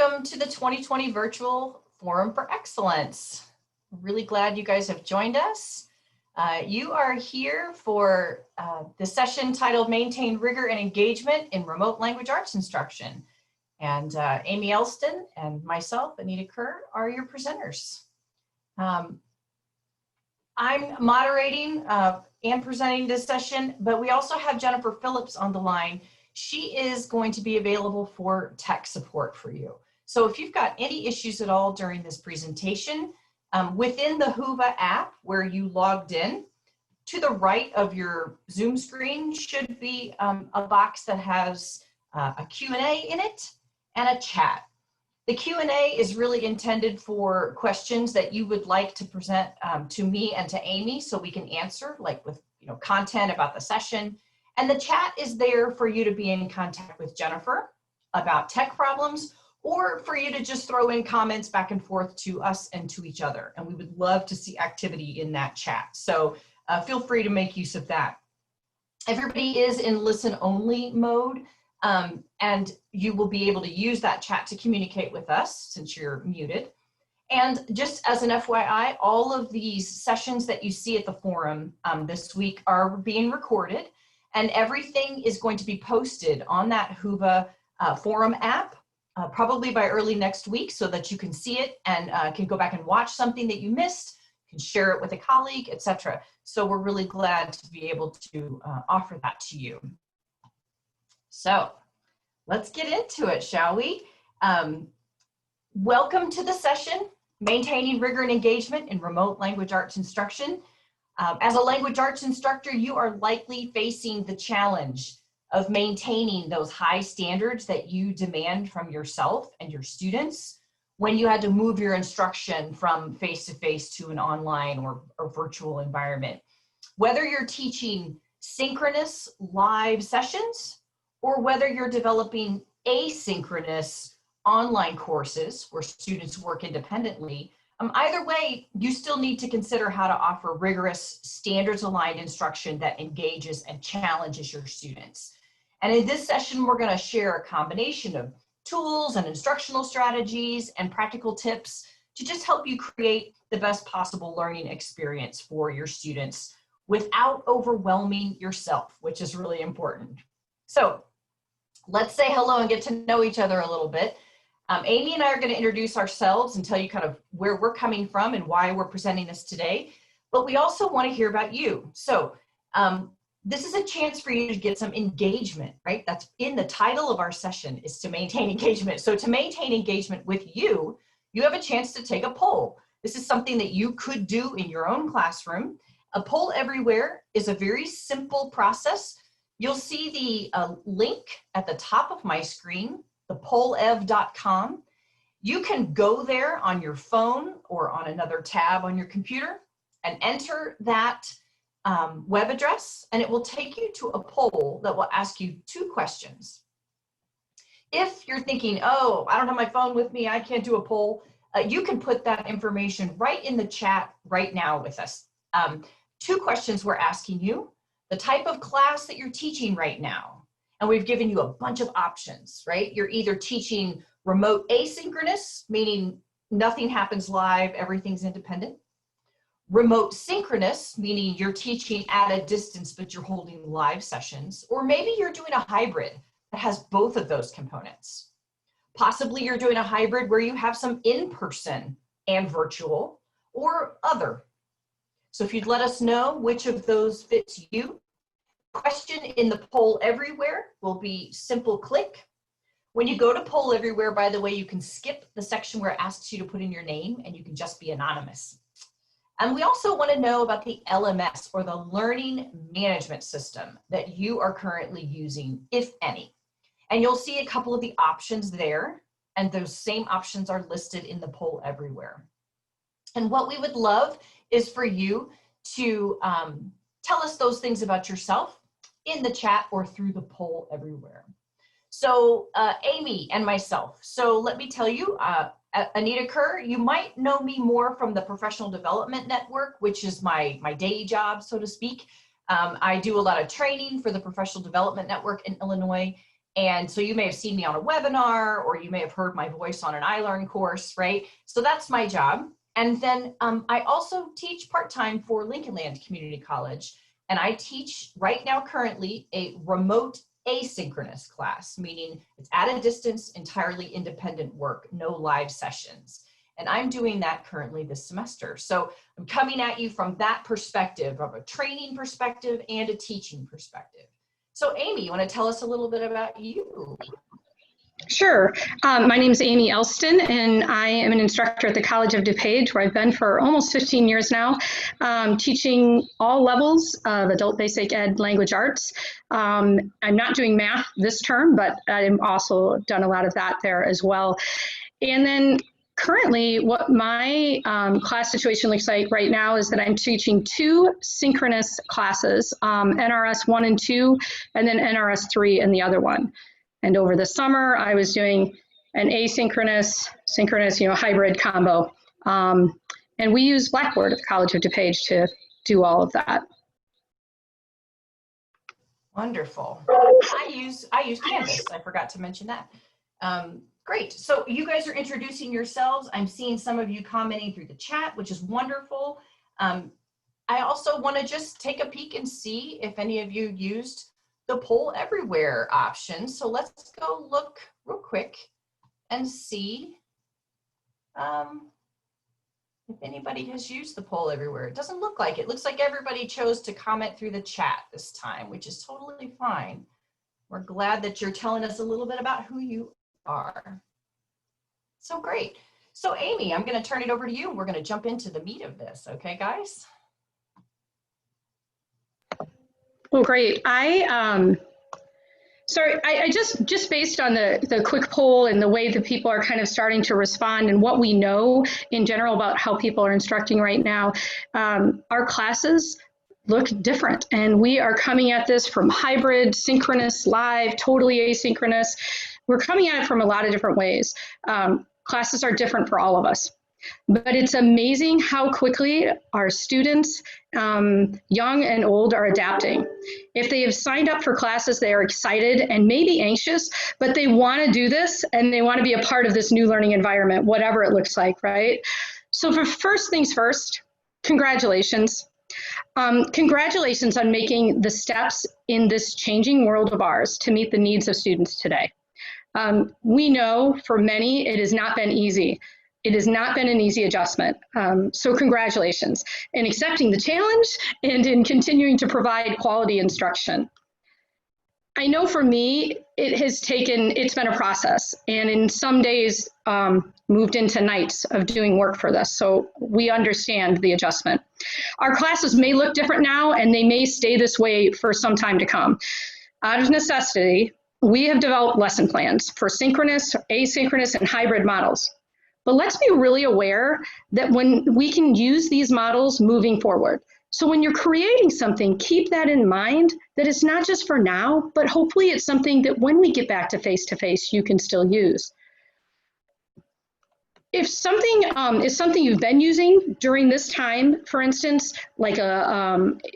Welcome to the 2020 Virtual Forum for Excellence. Really glad you guys have joined us. You are here for the session titled Maintain Rigor and Engagement in Remote Language Arts Instruction. And Amy Elston and myself, Anita Kerr, are your presenters. I'm moderating and presenting this session, but we also have Jennifer Phillips on the line. She is going to be available for tech support for you. So if you've got any issues at all during this presentation, within the Whova app where you logged in, to the right of your Zoom screen should be a box that has a Q&A in it and a chat. The Q&A is really intended for questions that you would like to present to me and to Amy so we can answer, like with content about the session. And the chat is there for you to be in contact with Jennifer about tech problems, or for you to just throw in comments back and forth to us and to each other. And we would love to see activity in that chat. So feel free to make use of that. Everybody is in listen only mode, and you will be able to use that chat to communicate with us since you're muted. And just as an FYI, all of these sessions that you see at the forum this week are being recorded, and everything is going to be posted on that Whova forum app, probably by early next week, so that you can see it and can go back and watch something that you missed, can share it with a colleague, etc. So we're really glad to be able to offer that to you. So let's get into it, shall we? Welcome to the session, Maintaining Rigor and Engagement in Remote Language Arts Instruction. As a language arts instructor, you are likely facing the challenge of maintaining those high standards that you demand from yourself and your students when you had to move your instruction from face-to-face to an online or virtual environment. Whether you're teaching synchronous live sessions or whether you're developing asynchronous online courses where students work independently, either way, you still need to consider how to offer rigorous, standards-aligned instruction that engages and challenges your students. And in this session, we're going to share a combination of tools and instructional strategies and practical tips to just help you create the best possible learning experience for your students without overwhelming yourself, which is really important. So let's say hello and get to know each other a little bit. Amy and I are going to introduce ourselves and tell you kind of where we're coming from and why we're presenting this today, but we also want to hear about you. So this is a chance for you to get some engagement, right? That's in the title of our session, is to maintain engagement. So to maintain engagement with you, you have a chance to take a poll. This is something that you could do in your own classroom. A poll everywhere is a very simple process. You'll see the link at the top of my screen, thepollev.com. You can go there on your phone or on another tab on your computer and enter that web address, and it will take you to a poll that will ask you 2 questions. If you're thinking, oh, I don't have my phone with me, I can't do a poll, you can put that information right in the chat right now with us. 2 questions we're asking you: the type of class that you're teaching right now. And we've given you a bunch of options, right? You're either teaching remote asynchronous, meaning nothing happens live, everything's independent. Remote synchronous, meaning you're teaching at a distance, but you're holding live sessions. Or maybe you're doing a hybrid that has both of those components. Possibly you're doing a hybrid where you have some in-person and virtual, or other. So if you'd let us know which of those fits you. Question in the poll everywhere will be simple click. When you go to poll everywhere, by the way, you can skip the section where it asks you to put in your name and you can just be anonymous. And we also want to know about the LMS, or the learning management system, that you are currently using, if any. And you'll see a couple of the options there, and those same options are listed in the poll everywhere. And what we would love is for you to tell us those things about yourself in the chat or through the poll everywhere. So Amy and myself. So let me tell you, Anita Kerr, you might know me more from the Professional Development Network, which is my day job, so to speak. I do a lot of training for the Professional Development Network in Illinois, And so you may have seen me on a webinar, or you may have heard my voice on an iLearn course, right? So that's my job. And then I also teach part-time for Lincoln Land Community College. And I teach right now currently a remote asynchronous class, meaning it's at a distance, entirely independent work, no live sessions. And I'm doing that currently this semester. So I'm coming at you from that perspective, of a training perspective and a teaching perspective. So Amy, you want to tell us a little bit about you? Sure. My name is Amy Elston, and I am an instructor at the College of DuPage, where I've been for almost 15 years now, teaching all levels of adult basic ed language arts. I'm not doing math this term, but I've also done a lot of that there as well. And then currently, what my class situation looks like right now is that I'm teaching 2 synchronous classes, NRS 1 and 2, and then NRS 3 and the other one. And over the summer, I was doing an asynchronous, synchronous, hybrid combo. And we use Blackboard at the College of DuPage to do all of that. Wonderful. I use Canvas. I forgot to mention that. Great. So you guys are introducing yourselves. I'm seeing some of you commenting through the chat, which is wonderful. I also want to just take a peek and see if any of you used the poll everywhere option. So let's go look real quick and see if anybody has used the poll everywhere. It doesn't look like it. It looks like everybody chose to comment through the chat this time, which is totally fine. We're glad that you're telling us a little bit about who you are. So great. So Amy, I'm going to turn it over to you. We're going to jump into the meat of this. Okay, guys? Well, great. I just based on the quick poll and the way that people are kind of starting to respond and what we know in general about how people are instructing right now, our classes look different, and we are coming at this from hybrid, synchronous, live, totally asynchronous. We're coming at it from a lot of different ways. Classes are different for all of us. But it's amazing how quickly our students, young and old, are adapting. If they have signed up for classes, they are excited and maybe anxious, but they want to do this and they want to be a part of this new learning environment, whatever it looks like, right? So for first things first, congratulations. Congratulations on making the steps in this changing world of ours to meet the needs of students today. We know for many it has not been easy. It has not been an easy adjustment. So congratulations in accepting the challenge and in continuing to provide quality instruction. I know for me, it's been a process, and in some days moved into nights of doing work for this. So we understand the adjustment. Our classes may look different now, and they may stay this way for some time to come. Out of necessity, we have developed lesson plans for synchronous, asynchronous, and hybrid models. But let's be really aware that when we can use these models moving forward. So when you're creating something, keep that in mind, that it's not just for now, but hopefully it's something that when we get back to face, you can still use. If something is something you've been using during this time, for instance, like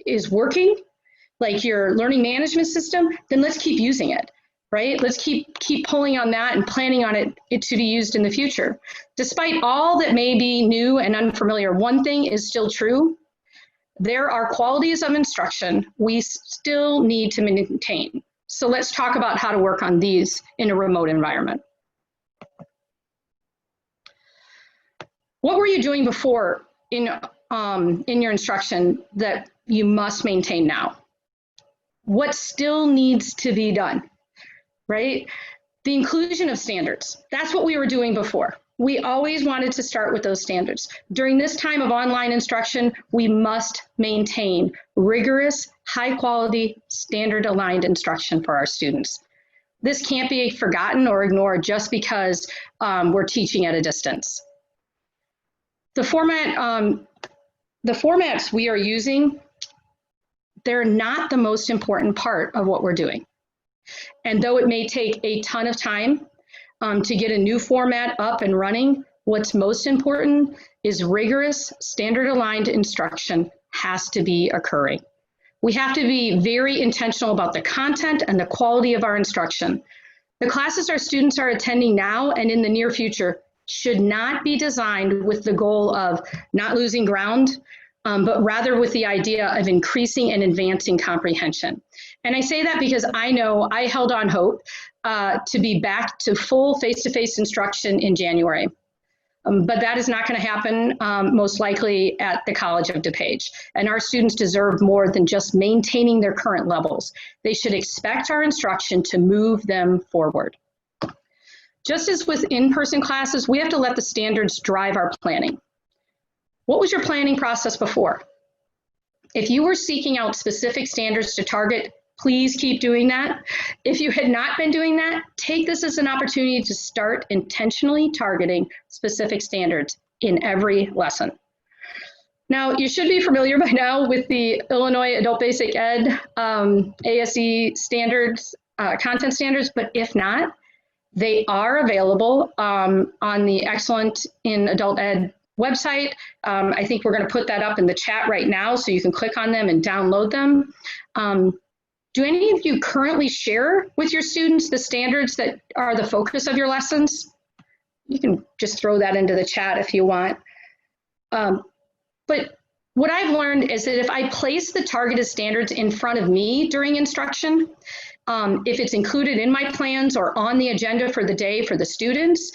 is working, like your learning management system, then let's keep using it. Right? Let's keep pulling on that and planning on it to be used in the future. Despite all that may be new and unfamiliar, one thing is still true. There are qualities of instruction we still need to maintain. So let's talk about how to work on these in a remote environment. What were you doing before in your instruction that you must maintain now? What still needs to be done? Right? The inclusion of standards. That's what we were doing before. We always wanted to start with those standards. During this time of online instruction, we must maintain rigorous, high quality, standard aligned instruction for our students. This can't be forgotten or ignored just because we're teaching at a distance. The formats we are using, they're not the most important part of what we're doing. And though it may take a ton of time to get a new format up and running, what's most important is rigorous, standard-aligned instruction has to be occurring. We have to be very intentional about the content and the quality of our instruction. The classes our students are attending now and in the near future should not be designed with the goal of not losing ground, but rather with the idea of increasing and advancing comprehension. And I say that because I know I held on hope to be back to full face-to-face instruction in January. But that is not going to happen most likely at the College of DuPage. And our students deserve more than just maintaining their current levels. They should expect our instruction to move them forward. Just as with in-person classes, we have to let the standards drive our planning. What was your planning process before? If you were seeking out specific standards to target, please keep doing that. If you had not been doing that, take this as an opportunity to start intentionally targeting specific standards in every lesson. Now, you should be familiar by now with the Illinois Adult Basic Ed ASE standards, content standards, but if not, they are available on the Excellent in Adult Ed website. I think we're going to put that up in the chat right now so you can click on them and download them. Do any of you currently share with your students the standards that are the focus of your lessons? You can just throw that into the chat if you want. But what I've learned is that if I place the targeted standards in front of me during instruction, if it's included in my plans or on the agenda for the day for the students,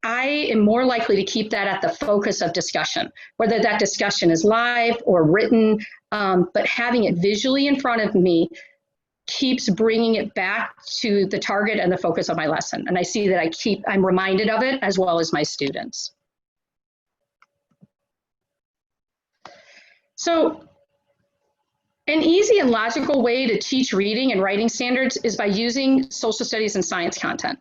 I am more likely to keep that at the focus of discussion, whether that discussion is live or written, but having it visually in front of me keeps bringing it back to the target and the focus of my lesson. And I see that I'm reminded of it as well as my students. So an easy and logical way to teach reading and writing standards is by using social studies and science content.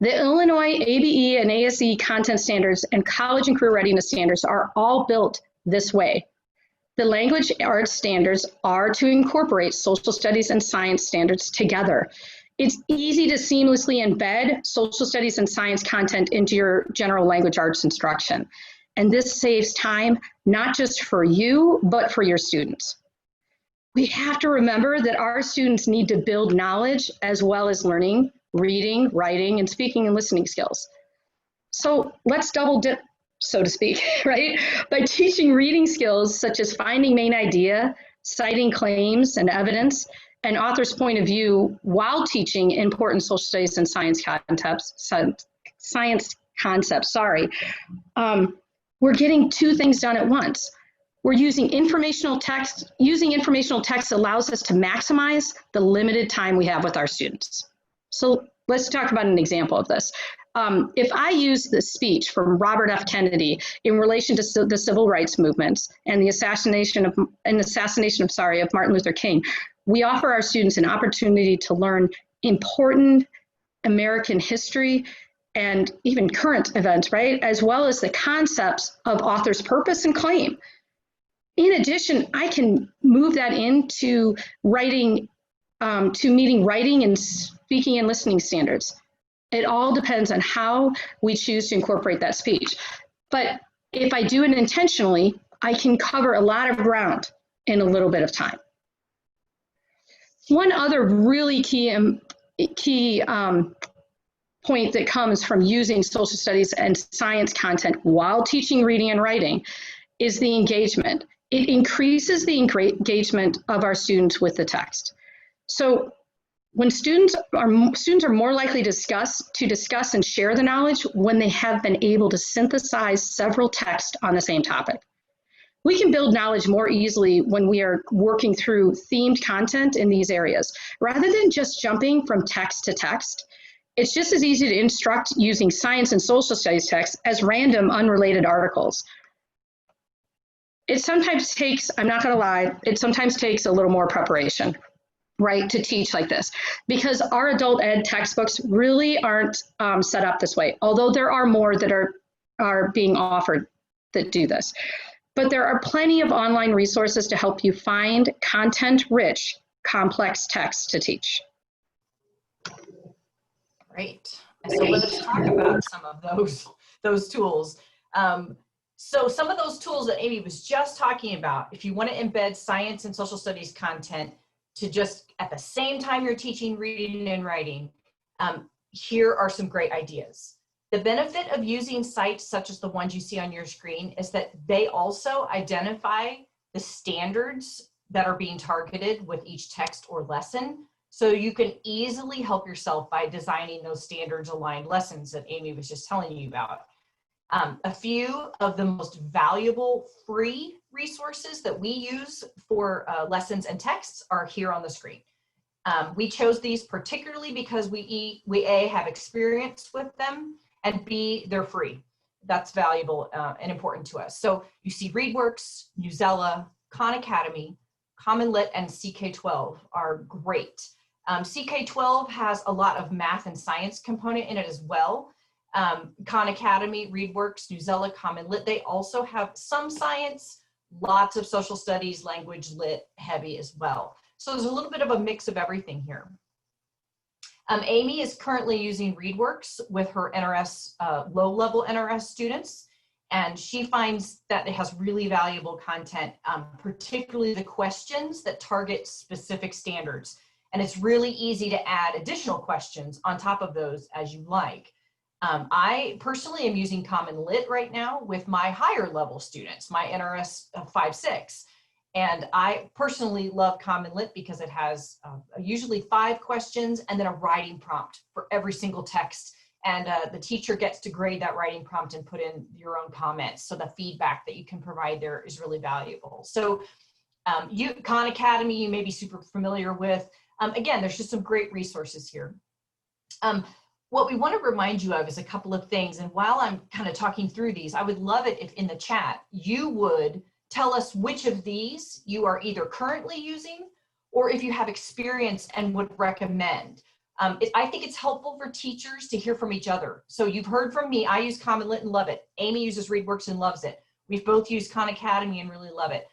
The Illinois ABE and ASE content standards and college and career readiness standards are all built this way. The language arts standards are to incorporate social studies and science standards together. It's easy to seamlessly embed social studies and science content into your general language arts instruction. And this saves time, not just for you, but for your students. We have to remember that our students need to build knowledge as well as learning, reading, writing, and speaking and listening skills. So let's double dip, so to speak, right? By teaching reading skills such as finding main idea, citing claims and evidence, and author's point of view while teaching important social studies and science concepts, we're getting two things done at once. We're using informational text. Using informational text allows us to maximize the limited time we have with our students. So let's talk about an example of this. If I use the speech from Robert F. Kennedy in relation to the civil rights movements and the assassination of Martin Luther King, we offer our students an opportunity to learn important American history and even current events, right? As well as the concepts of author's purpose and claim. In addition, I can move that into writing, to meeting writing and speaking and listening standards. It all depends on how we choose to incorporate that speech. But if I do it intentionally, I can cover a lot of ground in a little bit of time. One other really key point that comes from using social studies and science content while teaching reading and writing is the engagement. It increases the engagement of our students with the text. So when students are more likely to discuss and share the knowledge when they have been able to synthesize several texts on the same topic. We can build knowledge more easily when we are working through themed content in these areas. Rather than just jumping from text to text, it's just as easy to instruct using science and social studies texts as random unrelated articles. It sometimes takes, I'm not gonna lie, it sometimes takes a little more preparation, right, to teach like this, because our adult ed textbooks really aren't set up this way, although there are more that are being offered that do this. But there are plenty of online resources to help you find content-rich, complex texts to teach. Great. So let's talk about some of those tools. So some of those tools that Amy was just talking about, if you want to embed science and social studies content to just at the same time you're teaching reading and writing, Here are some great ideas. The benefit of using sites such as the ones you see on your screen is that they also identify the standards that are being targeted with each text or lesson. So you can easily help yourself by designing those standards aligned lessons that Amy was just telling you about. A few of the most valuable free resources that we use for lessons and texts are here on the screen. We chose these particularly because we A, have experience with them, and B, they're free. That's valuable and important to us. So you see ReadWorks, Newsela, Khan Academy, Common Lit, and CK12 are great. CK12 has a lot of math and science component in it as well. Khan Academy, ReadWorks, Newsela, Common Lit, they also have some science, lots of social studies, language lit heavy as well. So there's a little bit of a mix of everything here. Amy is currently using ReadWorks with her NRS, low-level NRS students, and she finds that it has really valuable content, particularly the questions that target specific standards. And it's really easy to add additional questions on top of those as you like. I personally am using Common Lit right now with my higher level students, my NRS 5-6. And I personally love Common Lit because it has usually 5 questions and then a writing prompt for every single text. And the teacher gets to grade that writing prompt and put in your own comments. So the feedback that you can provide there is really valuable. So Khan Academy, you may be super familiar with. Again, there's just some great resources here. What we want to remind you of is a couple of things. And while I'm kind of talking through these, I would love it if in the chat you would tell us which of these you are either currently using or if you have experience and would recommend. I think it's helpful for teachers to hear from each other. So you've heard from me, I use Common Lit and love it. Amy uses ReadWorks and loves it. We've both used Khan Academy and really love it.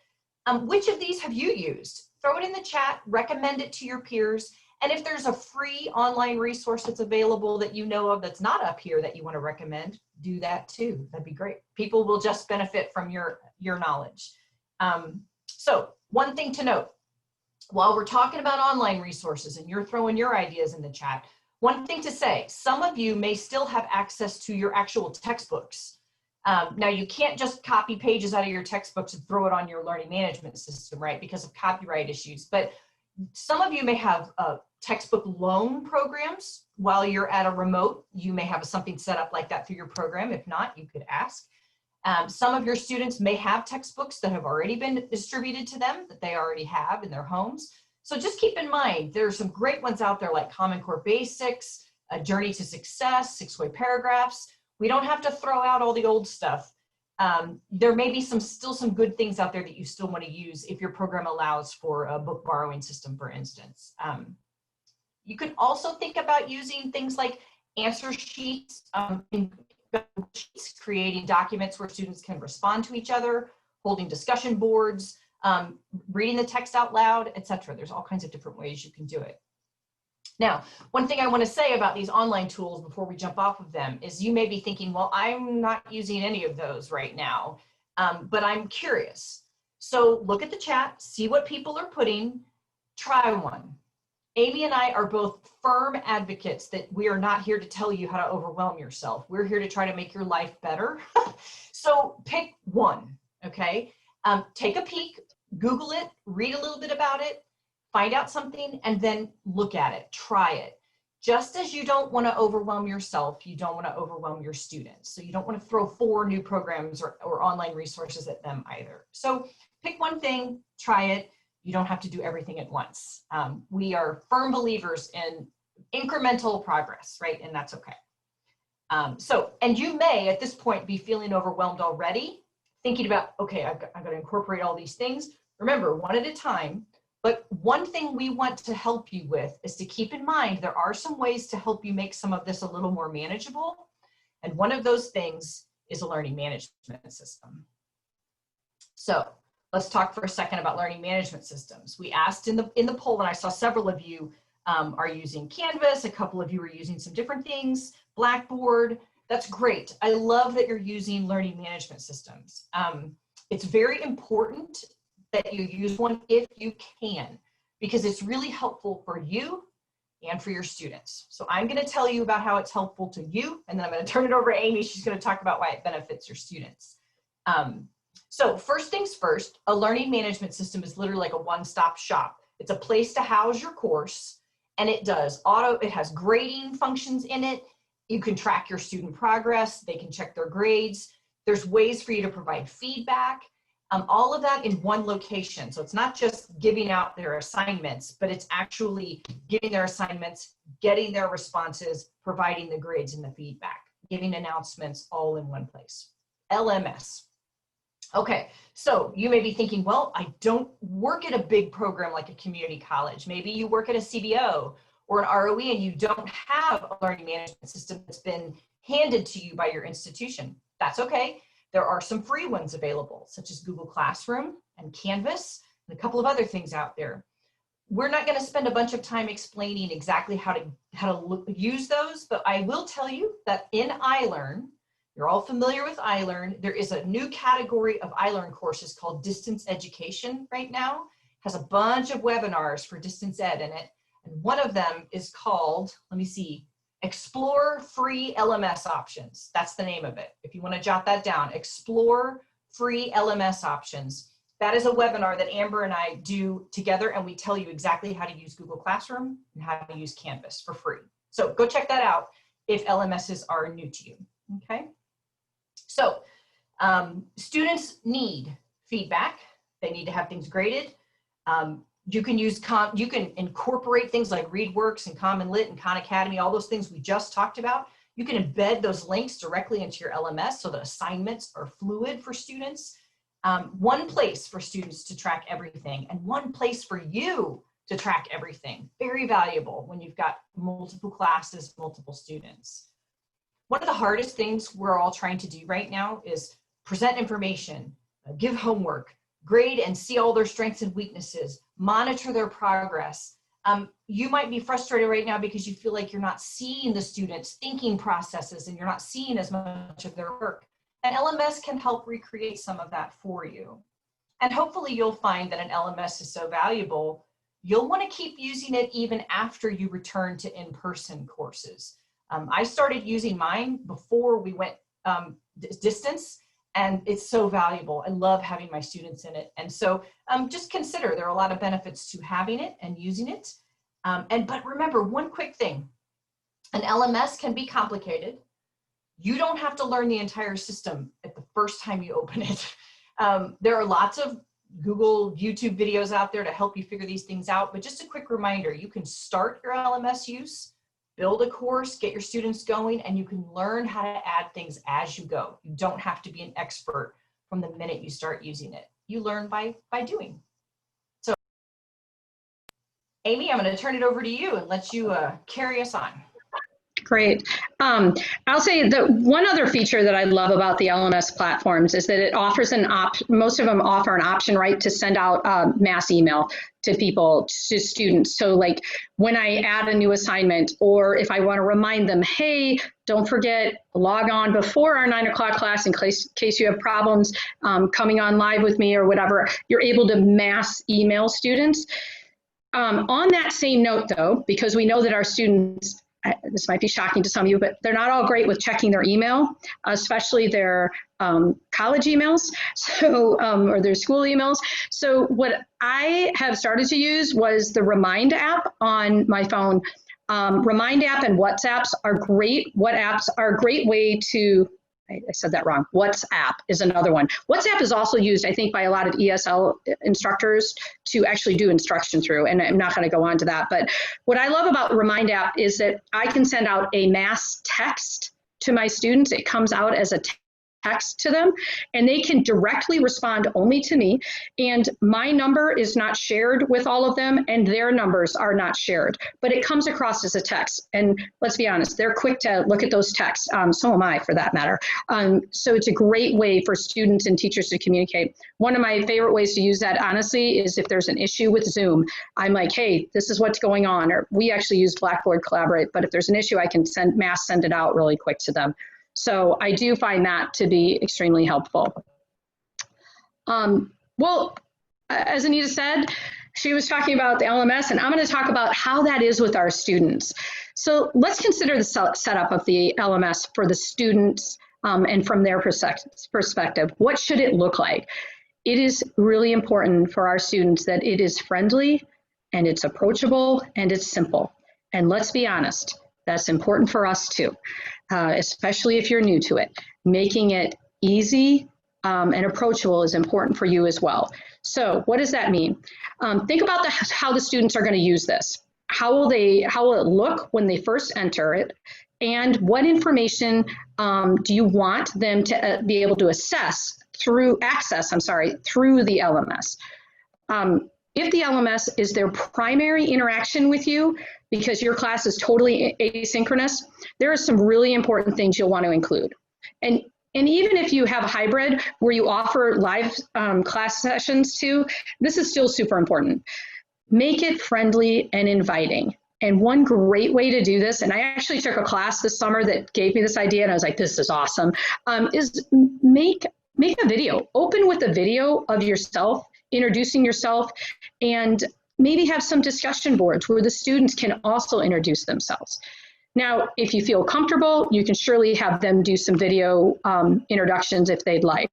Which of these have you used? Throw it in the chat, recommend it to your peers. And if there's a free online resource that's available that you know of that's not up here that you want to recommend, do that too. That'd be great. People will just benefit from your knowledge. So one thing to note, while we're talking about online resources and you're throwing your ideas in the chat, one thing to say, some of you may still have access to your actual textbooks. Now you can't just copy pages out of your textbooks and throw it on your learning management system, right? Because of copyright issues, but some of you may have textbook loan programs while you're at a remote. You may have something set up like that through your program. If not, you could ask. Some of your students may have textbooks that have already been distributed to them that they already have in their homes. So just keep in mind, there are some great ones out there like Common Core Basics, A Journey to Success, 6-Way Paragraphs. We don't have to throw out all the old stuff. There may be still some good things out there that you still want to use if your program allows for a book borrowing system, for instance. You can also think about using things like answer sheets, creating documents where students can respond to each other, holding discussion boards, reading the text out loud, etc. There's all kinds of different ways you can do it. Now, one thing I want to say about these online tools before we jump off of them is you may be thinking, well, I'm not using any of those right now, but I'm curious. So look at the chat, see what people are putting, try one. Amy and I are both firm advocates that we are not here to tell you how to overwhelm yourself. We're here to try to make your life better. So pick one, okay? Take a peek, Google it, read a little bit about it, find out something, and then look at it, try it. Just as you don't want to overwhelm yourself, you don't want to overwhelm your students. So you don't want to throw 4 new programs or online resources at them either. So pick one thing, try it. You don't have to do everything at once. We are firm believers in incremental progress, right? And that's okay. And you may at this point be feeling overwhelmed already, thinking about, okay, I've got to incorporate all these things. Remember, one at a time. But one thing we want to help you with is to keep in mind there are some ways to help you make some of this a little more manageable. And one of those things is a learning management system. So let's talk for a second about learning management systems. We asked in the poll, and I saw several of you are using Canvas, a couple of you are using some different things, Blackboard. That's great. I love that you're using learning management systems. It's very important that you use one if you can, because it's really helpful for you and for your students. So I'm going to tell you about how it's helpful to you, and then I'm going to turn it over to Amy. She's going to talk about why it benefits your students. So first things first, a learning management system is literally like a one-stop shop. It's a place to house your course, and it has grading functions in it. You can track your student progress. They can check their grades. There's ways for you to provide feedback. All of that in one location. So it's not just giving out their assignments, but it's actually giving their assignments, getting their responses, providing the grades and the feedback, giving announcements all in one place. LMS. Okay, so you may be thinking, well, I don't work at a big program like a community college. Maybe you work at a CBO or an ROE and you don't have a learning management system that's been handed to you by your institution. That's okay. There are some free ones available, such as Google Classroom and Canvas and a couple of other things out there. We're not going to spend a bunch of time explaining exactly how to use those, but I will tell you that in iLearn, you're all familiar with iLearn. There is a new category of iLearn courses called distance education right now. It has a bunch of webinars for distance ed in it. And one of them is called, let me see, Explore Free LMS Options. That's the name of it. If you want to jot that down, Explore Free LMS Options. That is a webinar that Amber and I do together, and we tell you exactly how to use Google Classroom and how to use Canvas for free. So go check that out if LMSs are new to you, okay? So students need feedback. They need to have things graded. You can incorporate things like ReadWorks and Common Lit and Khan Academy, all those things we just talked about. You can embed those links directly into your LMS so that assignments are fluid for students. One place for students to track everything and one place for you to track everything. Very valuable when you've got multiple classes, multiple students. One of the hardest things we're all trying to do right now is present information, give homework, grade and see all their strengths and weaknesses, monitor their progress. You might be frustrated right now because you feel like you're not seeing the students' thinking processes and you're not seeing as much of their work. And LMS can help recreate some of that for you. And hopefully you'll find that an LMS is so valuable, you'll want to keep using it even after you return to in-person courses. I started using mine before we went distance, and it's so valuable. I love having my students in it. And so just consider there are a lot of benefits to having it and using it. But remember one quick thing, an LMS can be complicated. You don't have to learn the entire system at the first time you open it. There are lots of Google, YouTube videos out there to help you figure these things out. But just a quick reminder, you can start your LMS use, build a course, get your students going, and you can learn how to add things as you go. You don't have to be an expert from the minute you start using it. You learn by doing. So, Amy, I'm going to turn it over to you and let you carry us on. Great. I'll say that one other feature that I love about the LMS platforms is that it offers most of them offer an option, right, to send out mass email to people, to students. So like when I add a new assignment, or if I want to remind them, hey, don't forget, log on before our 9 o'clock class in case you have problems coming on live with me or whatever, you're able to mass email students. On that same note though, because we know that our students, this might be shocking to some of you, but they're not all great with checking their email, especially their college emails, or their school emails. So what I have started to use was the Remind app on my phone. Remind app and WhatsApps are great. WhatsApps are a great way to, I said that wrong. WhatsApp is another one. WhatsApp is also used, I think, by a lot of ESL instructors to actually do instruction through, and I'm not going to go on to that. But what I love about Remind app is that I can send out a mass text to my students. It comes out as a text to them, and they can directly respond only to me. And my number is not shared with all of them, and their numbers are not shared, but it comes across as a text. And let's be honest, they're quick to look at those texts. So am I, for that matter. So it's a great way for students and teachers to communicate. One of my favorite ways to use that, honestly, is if there's an issue with Zoom. I'm like, hey, this is what's going on. Or we actually use Blackboard Collaborate, but if there's an issue, I can send it out really quick to them. So I do find that to be extremely helpful. Well, as Anita said, She was talking about the LMS, and I'm going to talk about how that is with our students. So let's consider the setup of the LMS for the students and from their perspective. What should it look like? It is really important for our students that it is friendly and it's approachable and it's simple. And let's be honest, that's important for us too, especially if you're new to it. Making it easy and approachable is important for you as well. So what does that mean? Think about how the students are going to use this. How will it look when they first enter it? And what information do you want them to be able to access through the LMS? If the LMS is their primary interaction with you, because your class is totally asynchronous, there are some really important things you'll want to include. And even if you have a hybrid where you offer live class sessions too, this is still super important. Make it friendly and inviting. And one great way to do this, and I actually took a class this summer that gave me this idea, and I was like, this is awesome, is make a video. Open with a video of yourself, introducing yourself, and maybe have some discussion boards where the students can also introduce themselves. Now, if you feel comfortable, you can surely have them do some video introductions if they'd like.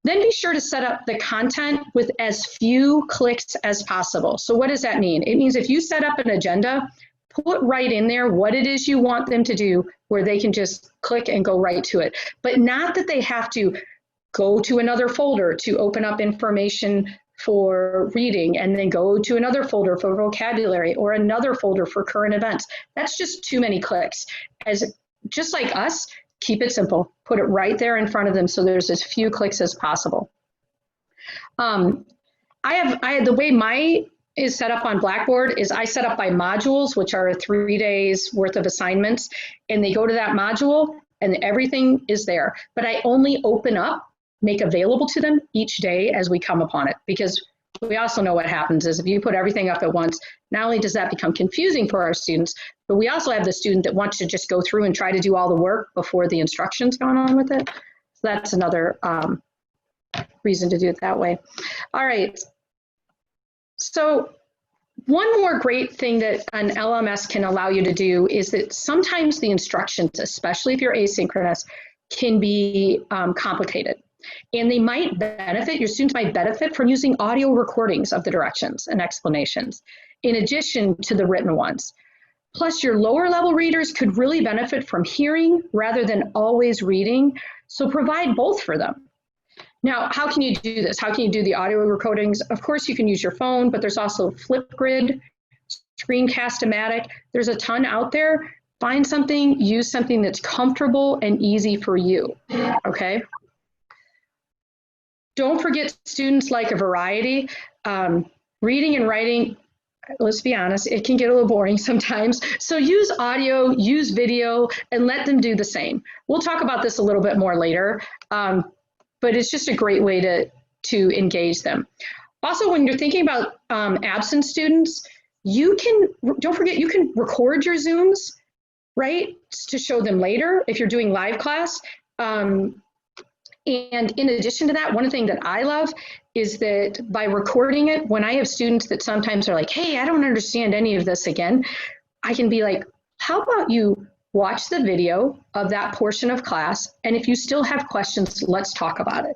Then be sure to set up the content with as few clicks as possible. So what does that mean? It means if you set up an agenda, put right in there what it is you want them to do where they can just click and go right to it. But not that they have to go to another folder to open up information for reading and then go to another folder for vocabulary or another folder for current events. That's just too many clicks. Just like us, keep it simple. Put it right there in front of them so there's as few clicks as possible. The way my is set up on Blackboard is I set up by modules, which are 3 days worth of assignments, and they go to that module and everything is there. But I only open up, make available to them each day as we come upon it, because we also know what happens is if you put everything up at once, not only does that become confusing for our students, but we also have the student that wants to just go through and try to do all the work before the instruction's gone on with it. So that's another reason to do it that way. All right. So one more great thing that an LMS can allow you to do is that sometimes the instructions, especially if you're asynchronous, can be complicated. And they might benefit, your students might benefit from using audio recordings of the directions and explanations, in addition to the written ones. Plus, your lower level readers could really benefit from hearing rather than always reading, so provide both for them. Now, how can you do this? How can you do the audio recordings? Of course, you can use your phone, but there's also Flipgrid, Screencast-O-Matic. There's a ton out there. Find something, use something that's comfortable and easy for you, okay? Don't forget, students like a variety. Reading and writing, let's be honest, it can get a little boring sometimes. So use audio, use video, and let them do the same. We'll talk about this a little bit more later, but it's just a great way to engage them. Also, when you're thinking about absent students, don't forget, you can record your Zooms, right, to show them later if you're doing live class. And in addition to that, one thing that I love is that by recording it, when I have students that sometimes are like, hey, I don't understand any of this again, I can be like, how about you watch the video of that portion of class, and if you still have questions, let's talk about it.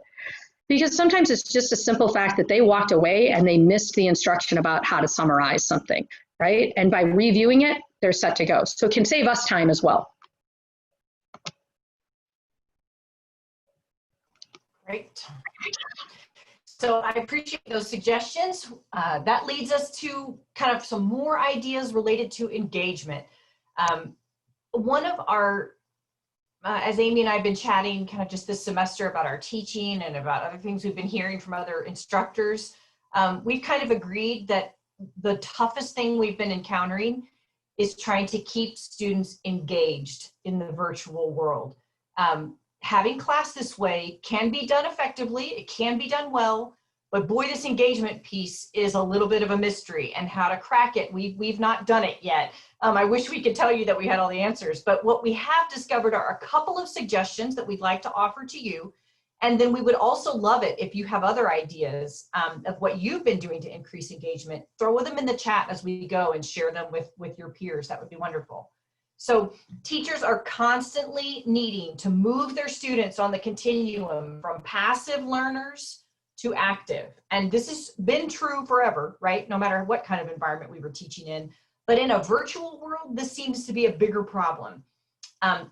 Because sometimes it's just a simple fact that they walked away and they missed the instruction about how to summarize something, right? And by reviewing it, they're set to go. So it can save us time as well. Great. So I appreciate those suggestions. That leads us to kind of some more ideas related to engagement. One of our, as Amy and I have been chatting kind of just this semester about our teaching and about other things we've been hearing from other instructors, we've kind of agreed that the toughest thing we've been encountering is trying to keep students engaged in the virtual world. Having class this way can be done effectively, it can be done well, but boy, this engagement piece is a little bit of a mystery, and how to crack it, we've not done it yet. I wish we could tell you that we had all the answers, but what we have discovered are a couple of suggestions that we'd like to offer to you, And then we would also love it if you have other ideas of what you've been doing to increase engagement. Throw them in the chat as we go and share them with your peers. That would be wonderful. So teachers are constantly needing to move their students on the continuum from passive learners to active. And this has been true forever, right? No matter what kind of environment we were teaching in. But in a virtual world, this seems to be a bigger problem.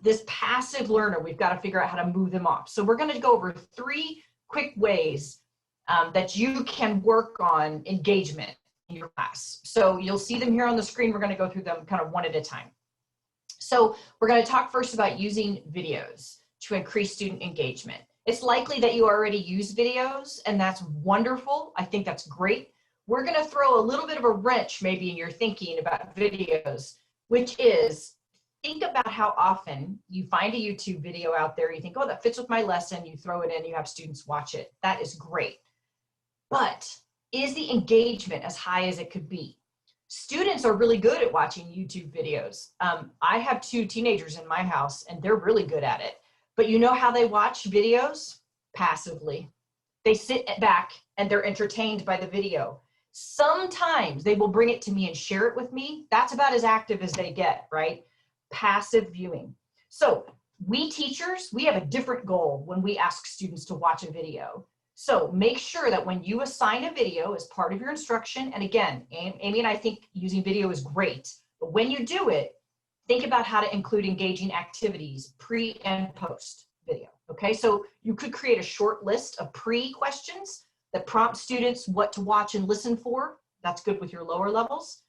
This passive learner, we've got to figure out how to move them off. So we're going to go over 3 quick ways that you can work on engagement in your class. So you'll see them here on the screen. We're going to go through them kind of one at a time. So we're going to talk first about using videos to increase student engagement. It's likely that you already use videos, and that's wonderful. I think that's great. We're going to throw a little bit of a wrench maybe in your thinking about videos, which is, think about how often you find a YouTube video out there, you think, oh, that fits with my lesson, you throw it in, you have students watch it. That is great. But is the engagement as high as it could be? Students are really good at watching YouTube videos. I have 2 teenagers in my house, and they're really good at it. But you know how they watch videos? Passively. They sit back and they're entertained by the video. Sometimes they will bring it to me and share it with me. That's about as active as they get, right? Passive viewing. So we teachers, we have a different goal when we ask students to watch a video. So make sure that when you assign a video as part of your instruction, and again, Amy and I think using video is great, but when you do it, think about how to include engaging activities pre and post video, okay? So you could create a short list of pre-questions that prompt students what to watch and listen for. That's good with your lower levels.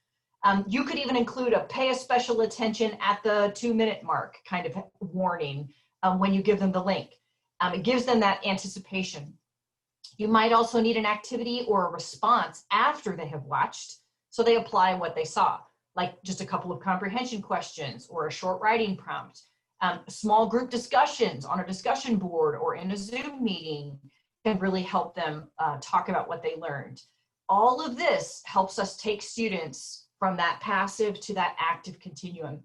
You could even include a pay a special attention at the 2-minute mark kind of warning when you give them the link. It gives them that anticipation. You might also need an activity or a response after they have watched, so they apply what they saw, like just a couple of comprehension questions or a short writing prompt. Small group discussions on a discussion board or in a Zoom meeting can really help them talk about what they learned. All of this helps us take students from that passive to that active continuum.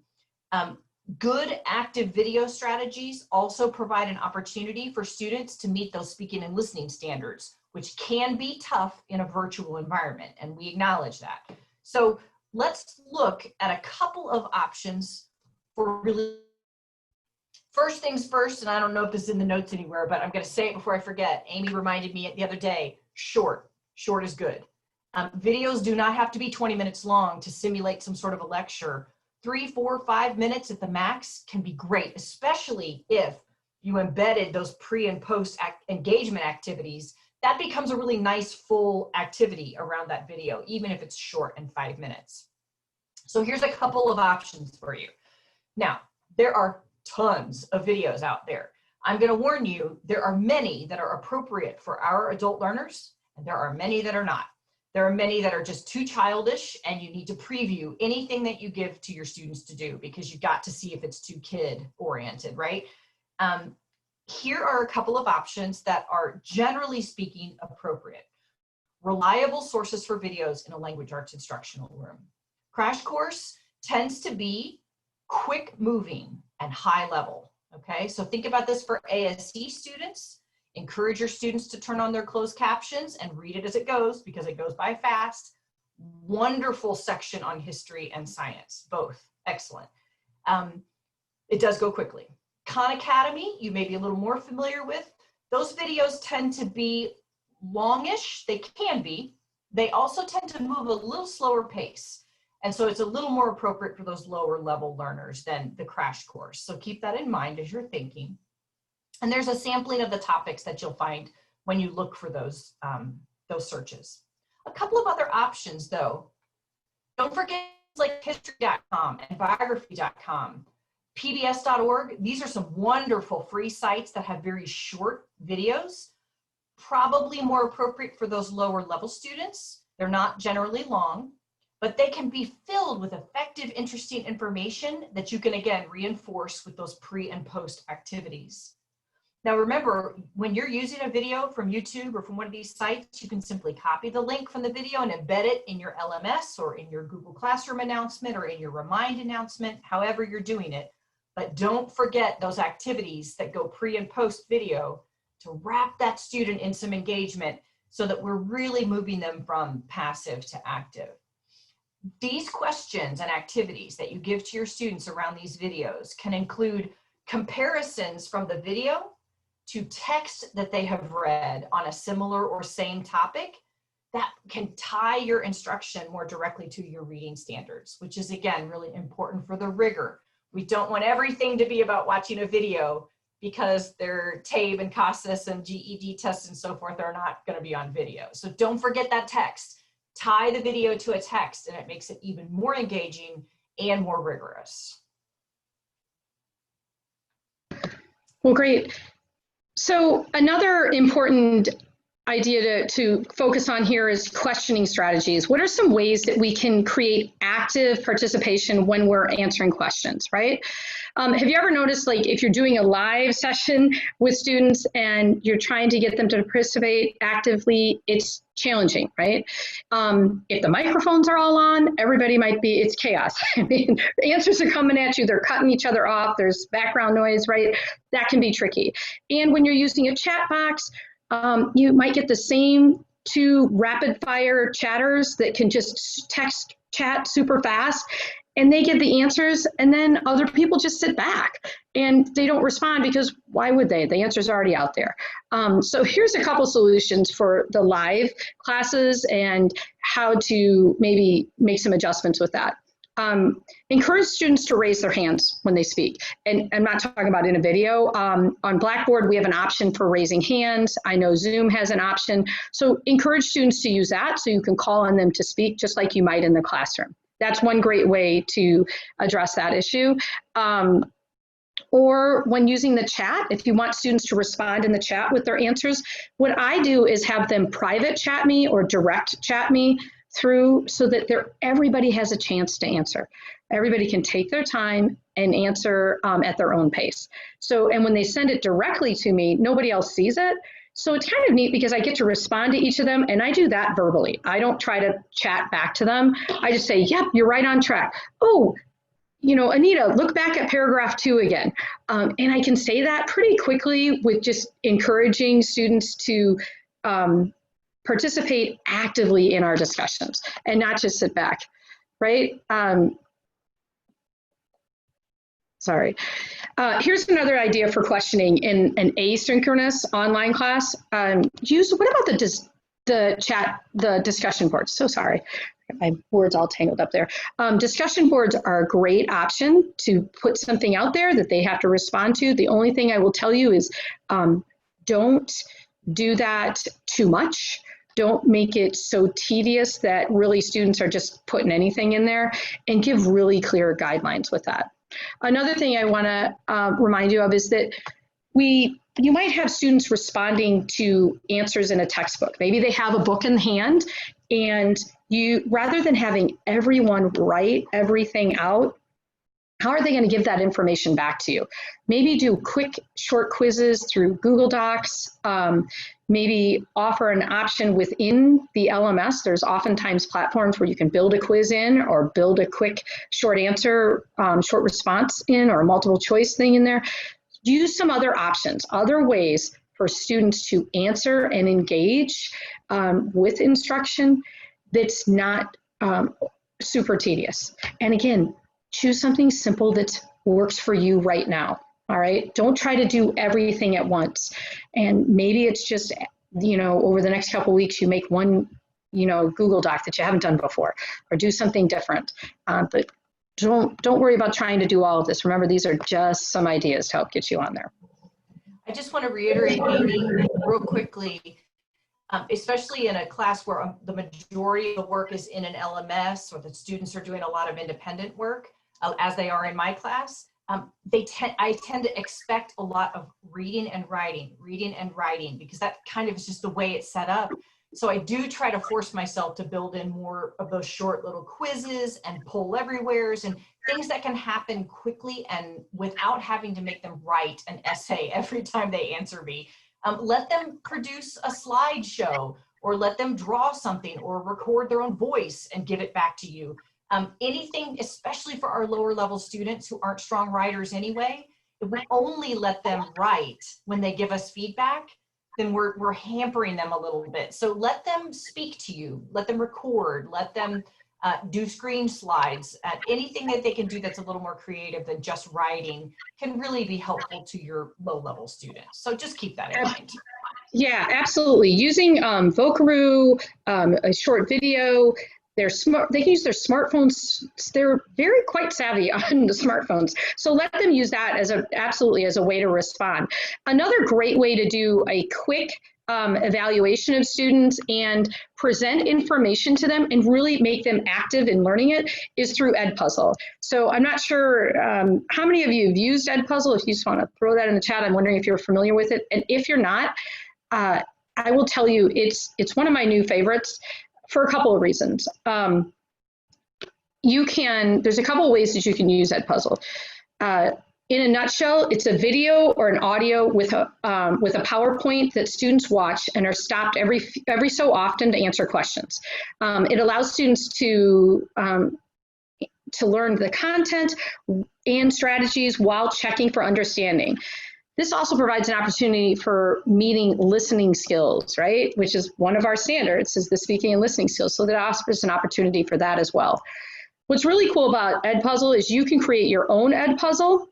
Good active video strategies also provide an opportunity for students to meet those speaking and listening standards, which can be tough in a virtual environment, and we acknowledge that. So let's look at a couple of options for really, first things first, and I don't know if this is in the notes anywhere, but I'm gonna say it before I forget. Amy reminded me the other day, short is good. Videos do not have to be 20 minutes long to simulate some sort of a lecture. 3, 4, 5 minutes at the max can be great, especially if you embedded those pre and post engagement activities. That becomes a really nice full activity around that video, even if it's short and 5 minutes. So here's a couple of options for you. Now, there are tons of videos out there. I'm going to warn you, there are many that are appropriate for our adult learners, and there are many that are not. There are many that are just too childish, and you need to preview anything that you give to your students to do because you've got to see if it's too kid-oriented, right? Here are a couple of options that are, generally speaking, appropriate. Reliable sources for videos in a language arts instructional room. Crash Course tends to be quick moving and high level, okay? So think about this for ASC students. Encourage your students to turn on their closed captions and read it as it goes because it goes by fast. Wonderful section on history and science, both excellent. It does go quickly. Khan Academy, you may be a little more familiar with. Those videos tend to be longish, they can be. They also tend to move a little slower pace. And so it's a little more appropriate for those lower level learners than the Crash Course. So keep that in mind as you're thinking. And there's a sampling of the topics that you'll find when you look for those searches. A couple of other options though. Don't forget like history.com and biography.com, pbs.org. These are some wonderful free sites that have very short videos, probably more appropriate for those lower level students. They're not generally long, but they can be filled with effective, interesting information that you can again reinforce with those pre and post activities. Now remember, when you're using a video from YouTube or from one of these sites, you can simply copy the link from the video and embed it in your LMS or in your Google Classroom announcement or in your Remind announcement, however you're doing it. But don't forget those activities that go pre and post video to wrap that student in some engagement so that we're really moving them from passive to active. These questions and activities that you give to your students around these videos can include comparisons from the video to text that they have read on a similar or same topic that can tie your instruction more directly to your reading standards, which is, again, really important for the rigor. We don't want everything to be about watching a video because their TABE and CASAS and GED tests and so forth are not going to be on video. So don't forget that text. Tie the video to a text and it makes it even more engaging and more rigorous. Well, great. So another important idea to focus on here is questioning strategies. What are some ways that we can create active participation when we're answering questions, right? Have you ever noticed, like, if you're doing a live session with students and you're trying to get them to participate actively, it's challenging, right? If the microphones are all on, everybody might be, it's chaos. I mean, the answers are coming at you, they're cutting each other off, there's background noise, right? That can be tricky. And when you're using a chat box, you might get the same two rapid fire chatters that can just text chat super fast and they get the answers and then other people just sit back and they don't respond because why would they? The answer's already out there. So here's a couple solutions for the live classes and how to maybe make some adjustments with that. Encourage students to raise their hands when they speak. And I'm not talking about in a video. On Blackboard, we have an option for raising hands. I know Zoom has an option. So encourage students to use that so you can call on them to speak just like you might in the classroom. That's one great way to address that issue. Or when using the chat, if you want students to respond in the chat with their answers, what I do is have them private chat me or direct chat me through so that everybody has a chance to answer. Everybody can take their time and answer at their own pace. So, and when they send it directly to me, nobody else sees it. So it's kind of neat because I get to respond to each of them and I do that verbally. I don't try to chat back to them. I just say, yep, you're right on track. Oh, you know, Anita, look back at paragraph 2 again. And I can say that pretty quickly with just encouraging students to participate actively in our discussions and not just sit back, right? Sorry. Here's another idea for questioning in an asynchronous online class. What about the discussion boards? So sorry, my words all tangled up there. Discussion boards are a great option to put something out there that they have to respond to. The only thing I will tell you is don't do that too much. Don't make it so tedious that really students are just putting anything in there, and give really clear guidelines with that. Another thing I want to remind you of is that you might have students responding to answers in a textbook. Maybe they have a book in hand and rather than having everyone write everything out, how are they going to give that information back to you? Maybe do quick short quizzes through Google Docs. Maybe offer an option within the LMS. There's oftentimes platforms where you can build a quiz in or build a quick short answer, short response in, or a multiple choice thing in there. Use some other options, other ways for students to answer and engage with instruction that's not super tedious. And again, choose something simple that works for you right now. All right, don't try to do everything at once. And maybe it's just, you know, over the next couple of weeks, you make one, you know, Google Doc that you haven't done before, or do something different. But don't worry about trying to do all of this. Remember, these are just some ideas to help get you on there. I just want to reiterate, Amy, real quickly, especially in a class where the majority of the work is in an LMS or the students are doing a lot of independent work, as they are in my class. I tend to expect a lot of reading and writing, because that kind of is just the way it's set up. So I do try to force myself to build in more of those short little quizzes and poll everywheres and things that can happen quickly and without having to make them write an essay every time they answer me. Let them produce a slideshow, or let them draw something or record their own voice and give it back to you. Anything, especially for our lower level students who aren't strong writers anyway, if we only let them write when they give us feedback, then we're hampering them a little bit. So let them speak to you, let them record, let them do screen slides. Anything that they can do that's a little more creative than just writing can really be helpful to your low-level students. So just keep that in mind. Yeah, absolutely. Using Vocaroo, a short video, they're smart. They can use their smartphones. They're very quite savvy on the smartphones. So let them use that as absolutely as a way to respond. Another great way to do a quick evaluation of students and present information to them and really make them active in learning it is through EdPuzzle. So I'm not sure how many of you have used EdPuzzle. If you just want to throw that in the chat, I'm wondering if you're familiar with it. And if you're not, I will tell you it's one of my new favorites for a couple of reasons. There's a couple of ways that you can use EdPuzzle. In a nutshell, it's a video or an audio with a PowerPoint that students watch and are stopped every so often to answer questions. It allows students to learn the content and strategies while checking for understanding. This also provides an opportunity for meeting listening skills, right? Which is one of our standards, is the speaking and listening skills. So that offers an opportunity for that as well. What's really cool about EdPuzzle is you can create your own EdPuzzle,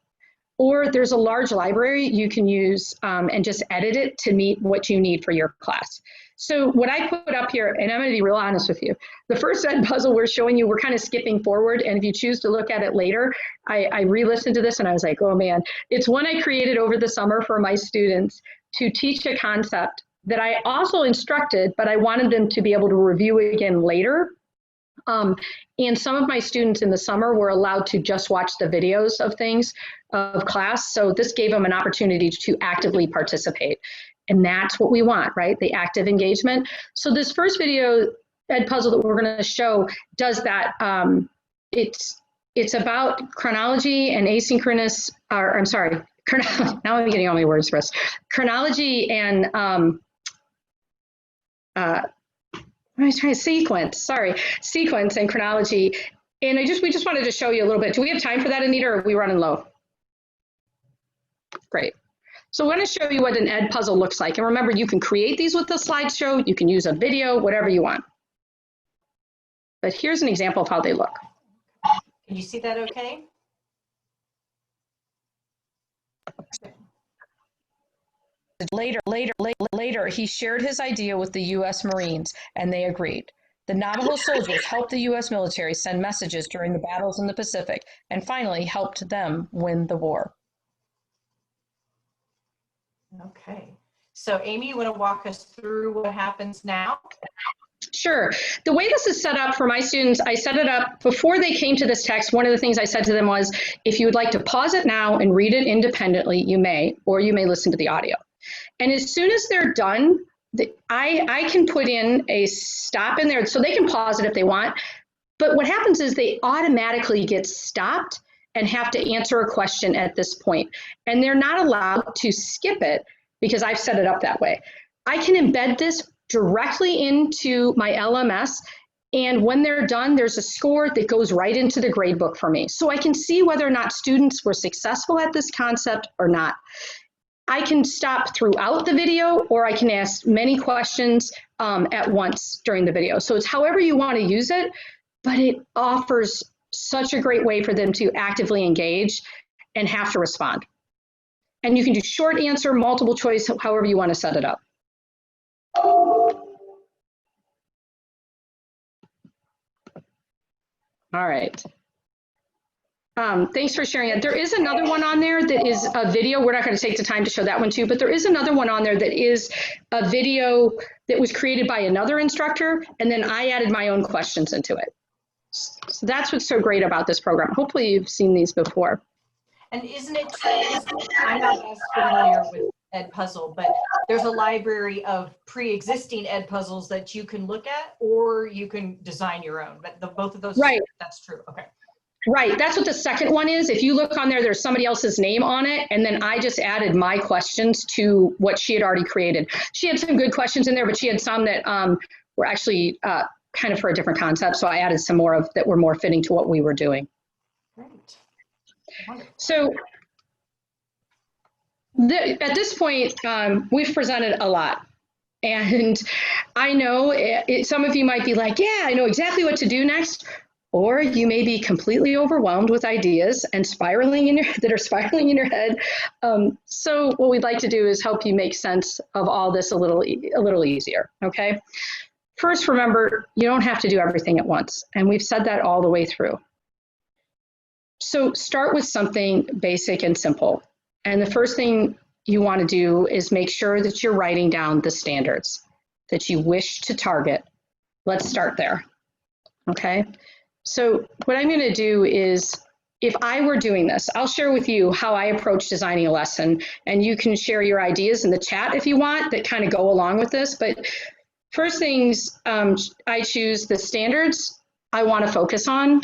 or there's a large library you can use and just edit it to meet what you need for your class. So what I put up here, and I'm going to be real honest with you, the first EdPuzzle we're showing you, we're kind of skipping forward, and if you choose to look at it later, I re-listened to this and I was like, oh man, it's one I created over the summer for my students to teach a concept that I also instructed, but I wanted them to be able to review again later. And some of my students in the summer were allowed to just watch the videos of things of class. So this gave them an opportunity to actively participate. And that's what we want, right? The active engagement. So this first video, EdPuzzle, that we're going to show does that. It's about chronology and asynchronous, or I'm sorry, now I'm getting all my words for us. Chronology and I was trying to sequence and chronology. And we just wanted to show you a little bit. Do we have time for that, Anita, or are we running low? Great. So we're going to show you what an EdPuzzle looks like. And remember, you can create these with the slideshow. You can use a video, whatever you want. But here's an example of how they look. Can you see that okay? Later, he shared his idea with the U.S. Marines, and they agreed. The Navajo soldiers helped the U.S. military send messages during the battles in the Pacific, and finally helped them win the war. Okay. So Amy, you want to walk us through what happens now? Sure. The way this is set up for my students, I set it up before they came to this text. One of the things I said to them was, if you would like to pause it now and read it independently, you may, or you may listen to the audio. And as soon as they're done, I can put in a stop in there so they can pause it if they want. But what happens is they automatically get stopped and have to answer a question at this point. And they're not allowed to skip it because I've set it up that way. I can embed this directly into my LMS. And when they're done, there's a score that goes right into the gradebook for me. So I can see whether or not students were successful at this concept or not. I can stop throughout the video, or I can ask many questions at once during the video. So it's however you want to use it, but it offers such a great way for them to actively engage and have to respond. And you can do short answer, multiple choice, however you want to set it up. All right. Thanks for sharing it. There is another one on there that is a video. We're not going to take the time to show that one too, but there is another one on there that is a video that was created by another instructor, and then I added my own questions into it. So that's what's so great about this program. Hopefully you've seen these before. And isn't it true, I'm not as familiar with EdPuzzle, but there's a library of pre-existing EdPuzzles that you can look at, or you can design your own, but both of those, right. That's true, okay. Right, that's what the second one is. If you look on there, there's somebody else's name on it, and then I just added my questions to what she had already created. She had some good questions in there, but she had some that were actually kind of for a different concept, so I added some more of that were more fitting to what we were doing. Great. Wonderful. So At this point, we've presented a lot. And I know some of you might be like, yeah, I know exactly what to do next. Or you may be completely overwhelmed with ideas and that are spiraling in your head. So what we'd like to do is help you make sense of all this a little easier, okay? First, remember, you don't have to do everything at once. And we've said that all the way through. So start with something basic and simple. And the first thing you want to do is make sure that you're writing down the standards that you wish to target. Let's start there, okay? So what I'm going to do is, if I were doing this, I'll share with you how I approach designing a lesson, and you can share your ideas in the chat if you want that kind of go along with this. But first things, I choose the standards I want to focus on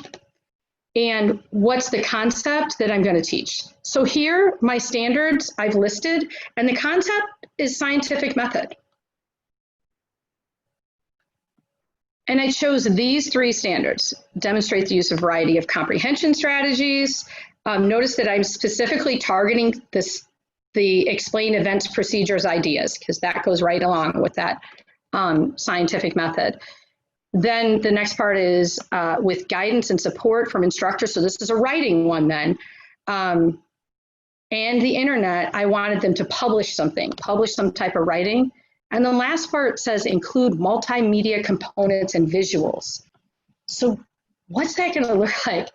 and what's the concept that I'm going to teach. So here, my standards I've listed, and the concept is scientific method. And I chose these 3 standards: demonstrate the use of a variety of comprehension strategies. Notice that I'm specifically targeting the explain events, procedures, ideas, because that goes right along with that scientific method. Then the next part is with guidance and support from instructors. So this is a writing one then. And the internet, I wanted them to publish some type of writing. And the last part says include multimedia components and visuals. So what's that going to look like?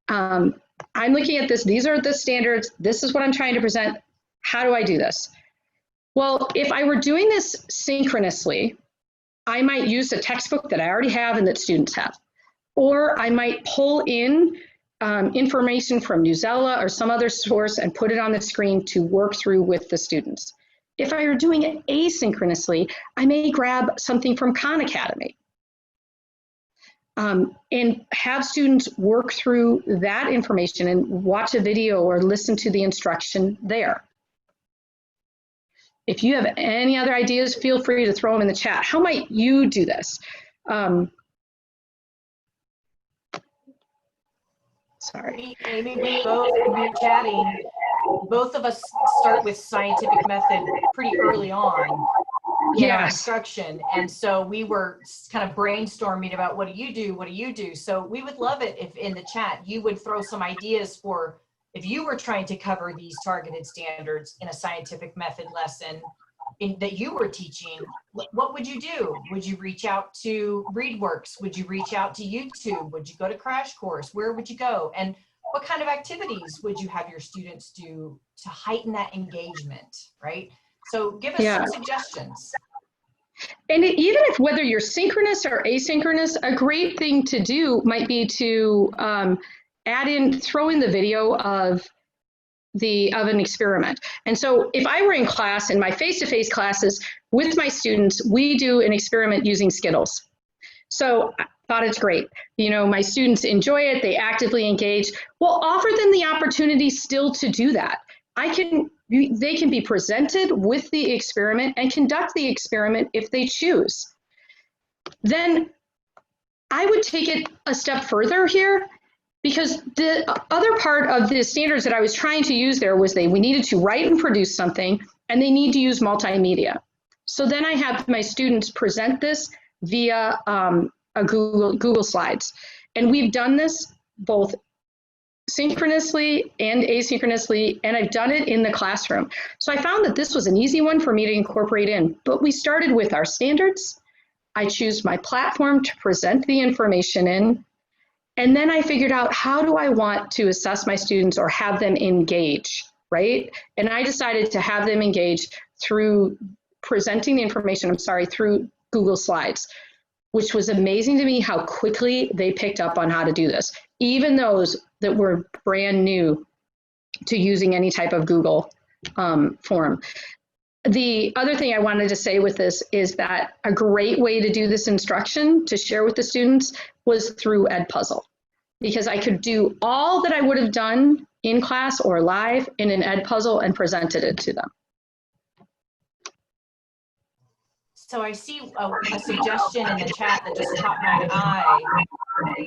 I'm looking at this. These are the standards. This is what I'm trying to present. How do I do this? Well, if I were doing this synchronously, I might use a textbook that I already have and that students have. Or I might pull in information from Newsela or some other source and put it on the screen to work through with the students. If I were doing it asynchronously, I may grab something from Khan Academy and have students work through that information and watch a video or listen to the instruction there. If you have any other ideas, feel free to throw them in the chat. How might you do this? Sorry. Amy, we both be chatting. Both of us start with scientific method pretty early on in our instruction. And so we were kind of brainstorming about what do you do? What do you do? So we would love it if in the chat you would throw some ideas for if you were trying to cover these targeted standards in a scientific method lesson that you were teaching, what would you do? Would you reach out to ReadWorks? Would you reach out to YouTube? Would you go to Crash Course? Where would you go? And what kind of activities would you have your students do to heighten that engagement, right? So give us some suggestions. And even if whether you're synchronous or asynchronous, a great thing to do might be to throw in the video of an experiment. And so if I were in class, in my face-to-face classes with my students, we do an experiment using Skittles. So I thought it's great. You know, my students enjoy it, they actively engage. Well, offer them the opportunity still to do that. They can be presented with the experiment and conduct the experiment if they choose. Then I would take it a step further here, because the other part of the standards that I was trying to use there was we needed to write and produce something, and they need to use multimedia. So then I have my students present this via a Google Slides. And we've done this both synchronously and asynchronously, and I've done it in the classroom. So I found that this was an easy one for me to incorporate in, but we started with our standards. I choose my platform to present the information in, and then I figured out how do I want to assess my students or have them engage, right? And I decided to have them engage through presenting the information, through Google Slides, which was amazing to me how quickly they picked up on how to do this, even those that were brand new to using any type of Google form. The other thing I wanted to say with this is that a great way to do this instruction to share with the students was through EdPuzzle, because I could do all that I would have done in class or live in an EdPuzzle and presented it to them. So I see a suggestion in the chat that just caught my eye,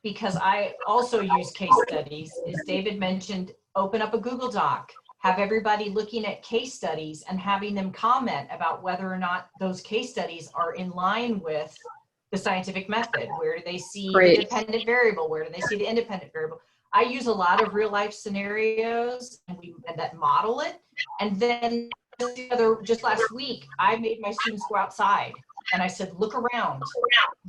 because I also use case studies, is David mentioned open up a Google Doc have everybody looking at case studies and having them comment about whether or not those case studies are in line with the scientific method. Where do they see the dependent variable? Where do they see the independent variable? I use a lot of real life scenarios and that model it. And then just last week, I made my students go outside and I said, look around,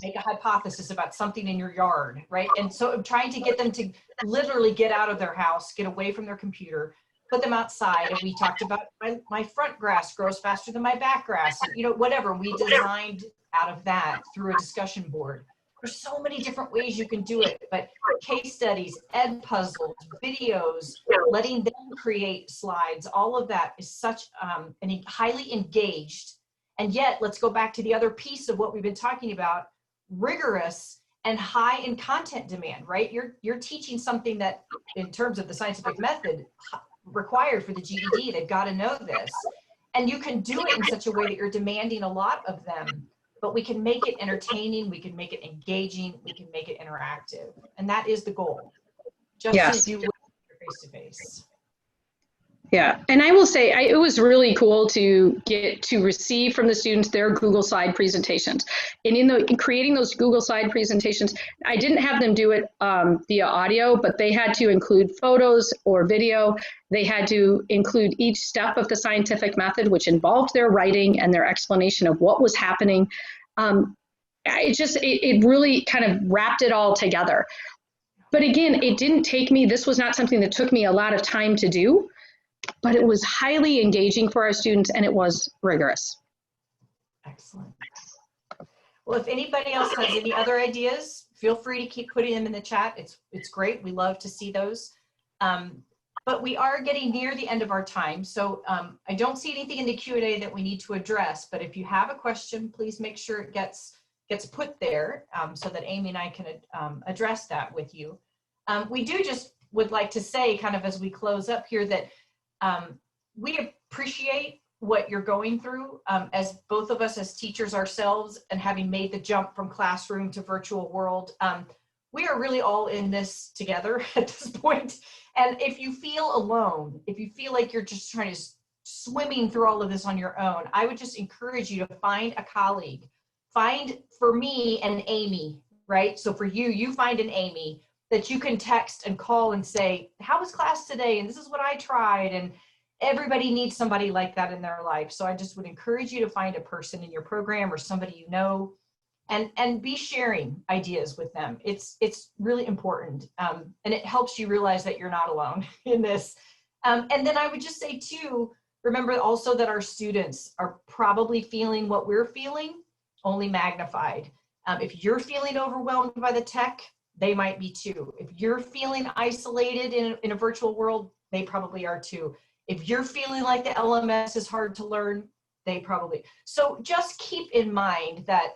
make a hypothesis about something in your yard, right? And so I'm trying to get them to literally get out of their house, get away from their computer, put them outside. And we talked about my front grass grows faster than my back grass, you know, whatever. We designed out of that through a discussion board. There's so many different ways you can do it, but case studies, EdPuzzles, videos, letting them create slides, all of that is such an highly engaged. And yet, let's go back to the other piece of what we've been talking about, rigorous and high in content demand, right? You're teaching something that, in terms of the scientific method, required for the GED. They've got to know this. And you can do it in such a way that you're demanding a lot of them, but we can make it entertaining, we can make it engaging, we can make it interactive. And that is the goal. Just as you would face-to-face. Yeah, and I will say it was really cool to get to receive from the students their Google slide presentations. And in creating those Google slide presentations, I didn't have them do it via audio, but they had to include photos or video. They had to include each step of the scientific method, which involved their writing and their explanation of what was happening. It really kind of wrapped it all together. But again, it didn't take me, this was not something that took me a lot of time to do, but it was highly engaging for our students and it was rigorous. Excellent. Well, if anybody else has any other ideas, feel free to keep putting them in the chat. It's great. We love to see those. But we are getting near the end of our time. So I don't see anything in the Q&A that we need to address, but if you have a question, please make sure it gets put there so that Amy and I can address that with you. We would like to say, kind of as we close up here, that we appreciate what you're going through as both of us as teachers ourselves, and having made the jump from classroom to virtual world. We are really all in this together at this point. And if you feel alone, if you feel like you're just trying to swimming through all of this on your own, I would just encourage you to find a colleague. Find, for me, an Amy, right? So for you, you find an Amy that you can text and call and say, how was class today? And this is what I tried. And everybody needs somebody like that in their life. So I just would encourage you to find a person in your program or somebody you know, and be sharing ideas with them. It's really important. And it helps you realize that you're not alone in this. And then I would just say too, remember also that our students are probably feeling what we're feeling, only magnified. If you're feeling overwhelmed by the tech, they might be too. If you're feeling isolated in a virtual world, they probably are too. If you're feeling like the LMS is hard to learn, they probably. So just keep in mind that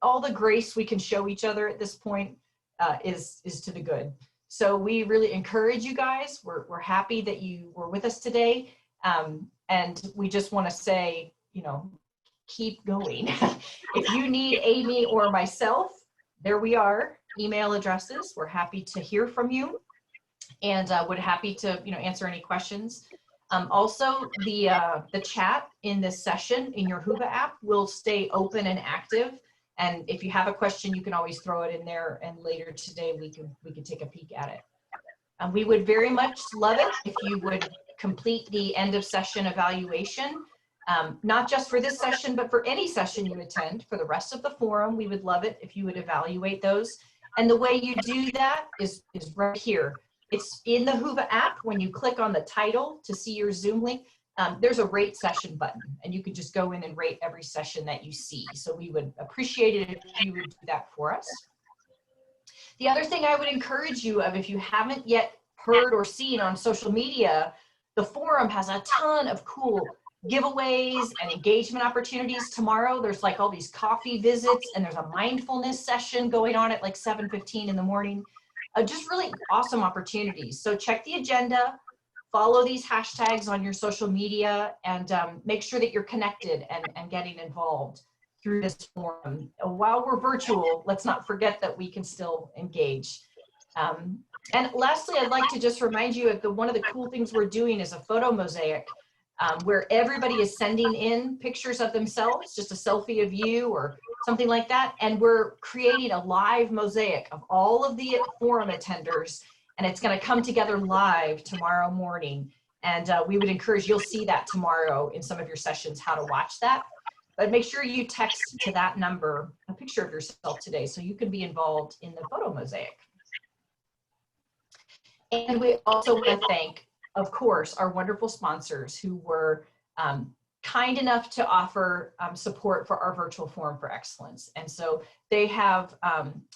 all the grace we can show each other at this point is to the good. So we really encourage you guys. We're happy that you were with us today. And we just want to say, keep going. If you need Amy or myself, there we are. Email addresses. We're happy to hear from you, and would happy to answer any questions. Also, the chat in this session in your Whova app will stay open and active. And if you have a question, you can always throw it in there. And later today, we can take a peek at it. We would very much love it if you would complete the end of session evaluation. Not just for this session, but for any session you attend for the rest of the forum. We would love it if you would evaluate those. And the way you do that is right here. It's in the Whova app. When you click on the title to see your Zoom link, there's a rate session button, and you can just go in and rate every session that you see. So we would appreciate it if you would do that for us. The other thing I would encourage you of, if you haven't yet heard or seen on social media, the forum has a ton of cool giveaways and engagement opportunities. Tomorrow there's like all these coffee visits, and there's a mindfulness session going on at like 7:15 in the morning. Just really awesome opportunities. So check the agenda, follow these hashtags on your social media, and make sure that you're connected and getting involved through this forum. While we're virtual, let's not forget that we can still engage. And lastly, I'd like to just remind you of one of the cool things we're doing is a photo mosaic where everybody is sending in pictures of themselves, just a selfie of you or something like that. And we're creating a live mosaic of all of the forum attenders, and it's going to come together live tomorrow morning. And we would encourage, you'll see that tomorrow in some of your sessions, how to watch that. But make sure you text to that number a picture of yourself today so you can be involved in the photo mosaic. And we also want to thank, of course, our wonderful sponsors who were kind enough to offer support for our virtual forum for excellence. And so they have,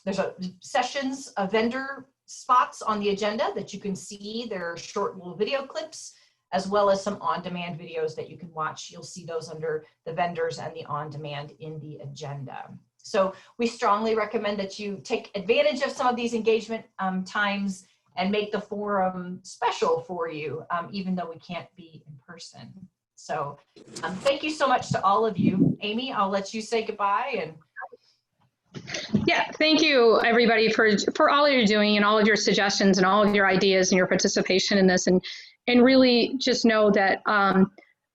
there's sessions, vendor spots on the agenda that you can see. There are short little video clips, as well as some on-demand videos that you can watch. You'll see those under the vendors and the on-demand in the agenda. So we strongly recommend that you take advantage of some of these engagement times and make the forum special for you, even though we can't be in person. So thank you so much to all of you. Amy, I'll let you say goodbye. And yeah, thank you everybody for all you're doing and all of your suggestions and all of your ideas and your participation in this. And really just know that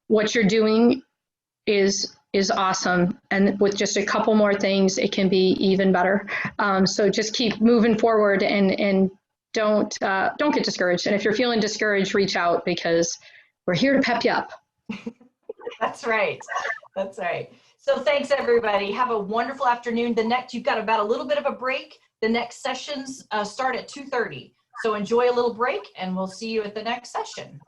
what you're doing is awesome. And with just a couple more things, it can be even better. So just keep moving forward and don't get discouraged. And if you're feeling discouraged, reach out because we're here to pep you up. That's right. That's right. So thanks everybody. Have a wonderful afternoon. You've got about a little bit of a break. The next sessions start at 2:30. So enjoy a little break and we'll see you at the next session.